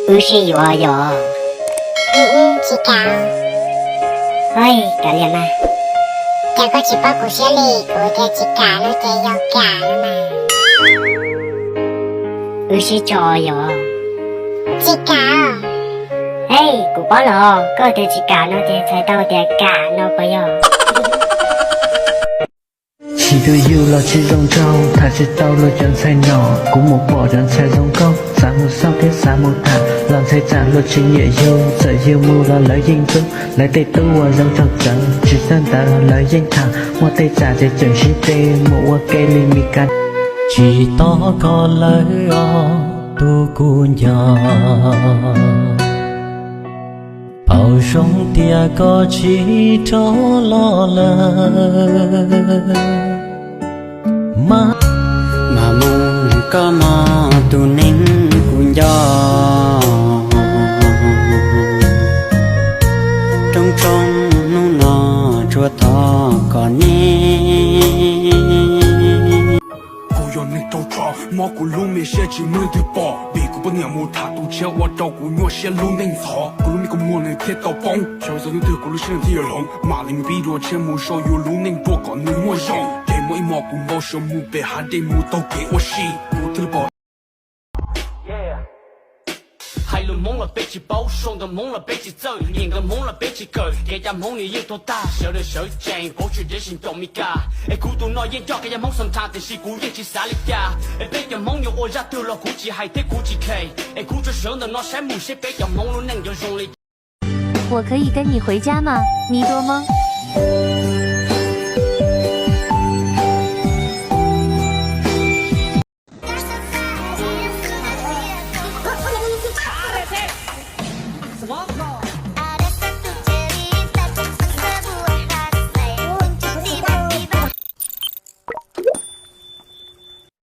不是有啊有。chị cào. Ôi, cả liền mà. Chào có chị bác của Shelly, của kia chị cào nó chơi do cào nó mà. 不是错有。Chị cào. Hey, của bó lò, có thể chỉ cả nó thì thấy đâu thì cả nó có yo. 几个有了几种招，他是到了人才脑，古木博人才容高，三木少天三木塔，人才站了情也有，这有木了来应中，来得多我人成真，只剩得来应他，我得站在真实的，莫我给你米干。chỉ to có lời tu cu nhỏ bao rong tia có chỉ cho lo lắng mà mong có mà tu nên cu nhỏ trong trong nó nó chua to có nên毛骨碌面写进门的包，别个不念木他赌钱，我照顾我写路能操，咕噜那个木能铁到帮，小时候的咕噜身体龙，马里面比着钱木少有路能多高能我用，给我一毛骨毛手木背还得木都给我洗，骨头的包。海伦懵了，背起包，双的懵了，背起走，两个懵了，背起狗，给家懵你有多大？小的手劲，过去的心都没干。哎，孤独那眼角，给家懵上他的是孤眼去啥里家？哎，背着懵有我家丢了，估计还得估计 K。哎，孤着手的那山木些背着懵了，能有用力。我可以跟你回家吗？你多懵。